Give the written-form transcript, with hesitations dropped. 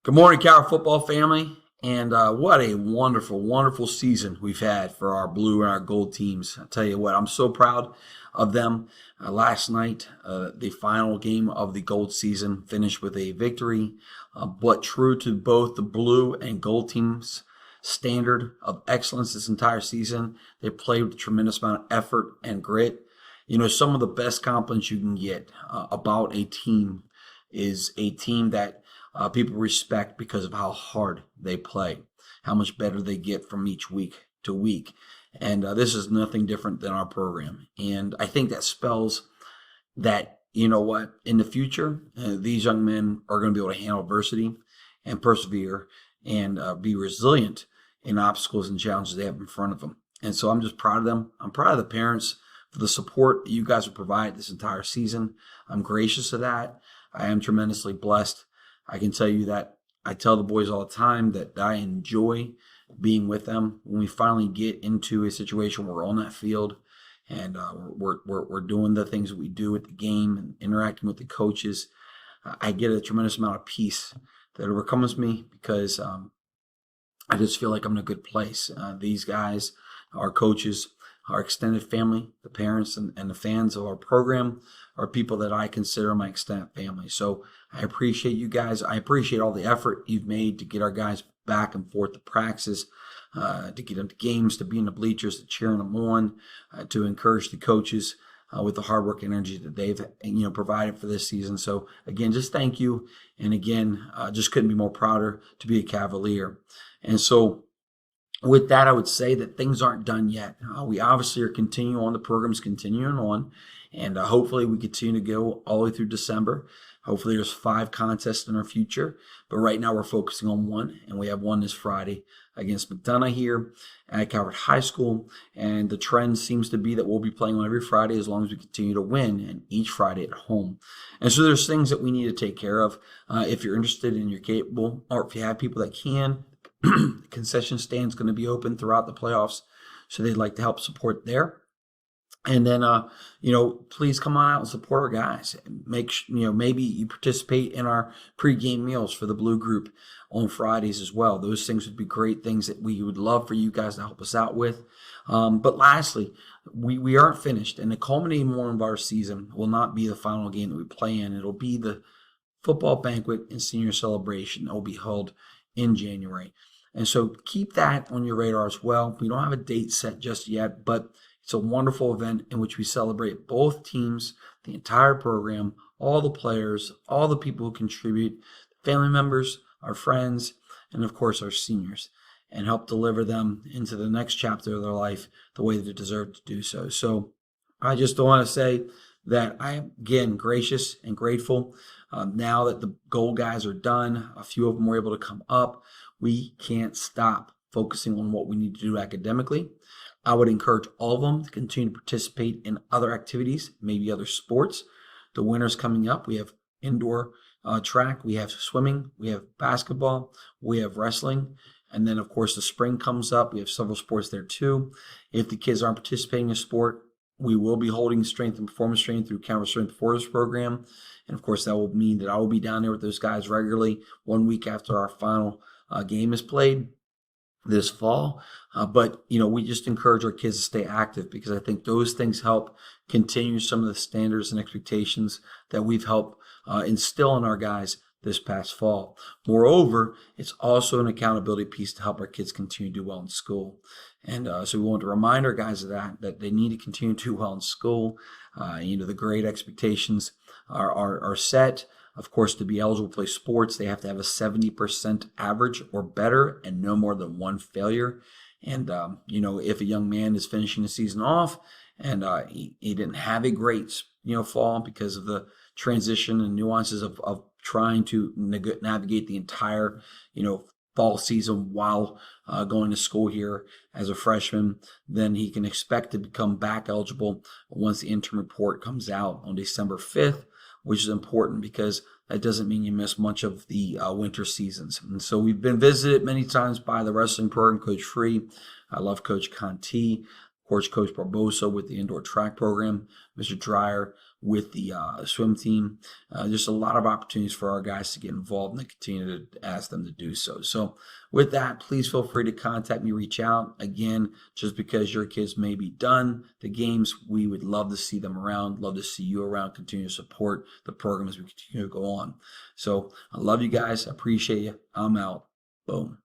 Good morning, Cal football family. And what a wonderful, wonderful season we've had for our blue and our gold teams. I tell you what, I'm so proud of them. Last night, the final game of the gold season finished with a victory, but true to both the blue and gold teams' standard of excellence this entire season, they played with a tremendous amount of effort and grit. You know, some of the best compliments you can get about a team is a team that people respect because of how hard they play, how much better they get from each week to week. And this is nothing different than our program. And I think that spells that, you know what, in the future, these young men are going to be able to handle adversity and persevere and be resilient in obstacles and challenges they have in front of them. And so I'm just proud of them. I'm proud of the parents for the support that you guys have provided this entire season. I'm gracious of that. I am tremendously blessed. I can tell you that I tell the boys all the time that I enjoy being with them when we finally get into a situation where we're on that field and we're doing the things that we do at the game and interacting with the coaches. I get a tremendous amount of peace that overcomes me because I just feel like I'm in a good place. These guys, our coaches, our extended family, the parents and the fans of our program are people that I consider my extended family. So I appreciate you guys. I appreciate all the effort you've made to get our guys back and forth to practice, to get them to games, to be in the bleachers, to cheering them on, to encourage the coaches with the hard work and energy that they've provided for this season. So again, just thank you. And again, just couldn't be more prouder to be a Cavalier. And so with that, I would say that things aren't done yet. We obviously are continuing on. The program's continuing on. And hopefully we continue to go all the way through December. Hopefully there's 5 contests in our future. But right now we're focusing on one. And we have one this Friday against McDonough here at Calvert High School. And the trend seems to be that we'll be playing on every Friday as long as we continue to win, and each Friday at home. And so there's things that we need to take care of. If you're interested and you're capable, or if you have people that can, the concession stand is going to be open throughout the playoffs, so they'd like to help support there. And then, please come on out and support our guys. Maybe you participate in our pregame meals for the Blue Group on Fridays as well. Those things would be great things that we would love for you guys to help us out with. But lastly, we aren't finished, and the culminating moment of our season will not be the final game that we play in. It'll be the football banquet and senior celebration that will be held in January. And so keep that on your radar as well. We don't have a date set just yet, but it's a wonderful event in which we celebrate both teams, the entire program, all the players, all the people who contribute, family members, our friends, and of course our seniors, and help deliver them into the next chapter of their life the way they deserve to do so. So I just want to say that I am, again, gracious and grateful. Now that the goal guys are done, a few of them were able to come up. We can't stop focusing on what we need to do academically. I would encourage all of them to continue to participate in other activities, maybe other sports. The winter's coming up. We have indoor track, we have swimming, we have basketball, we have wrestling. And then, of course, the spring comes up. We have several sports there too. If the kids aren't participating in a sport, we will be holding strength and performance training through Calvert Strength Performance Program. And, of course, that will mean that I will be down there with those guys regularly 1 week after our final game is played this fall. But we just encourage our kids to stay active because I think those things help continue some of the standards and expectations that we've helped instill in our guys this past fall. Moreover, it's also an accountability piece to help our kids continue to do well in school. And so we want to remind our guys of that they need to continue to do well in school. The grade expectations are set. Of course, to be eligible to play sports, they have to have a 70% average or better and no more than 1 failure. And, if a young man is finishing the season off and he didn't have a great, fall because of the transition and nuances of trying to navigate the entire, fall season while going to school here as a freshman, then he can expect to become back eligible once the interim report comes out on December 5th. Which is important because that doesn't mean you miss much of the winter seasons. And so we've been visited many times by the wrestling program, Coach Free. I love Coach Conti, of course, Coach Barbosa with the indoor track program, Mr. Dreyer with the swim team. Just a lot of opportunities for our guys to get involved, and continue to ask them to do so. So with that, please feel free to contact me, reach out. Again, just because your kids may be done the games, we would love to see them around, love to see you around, continue to support the program as we continue to go on. So I love you guys. I appreciate you. I'm out. Boom.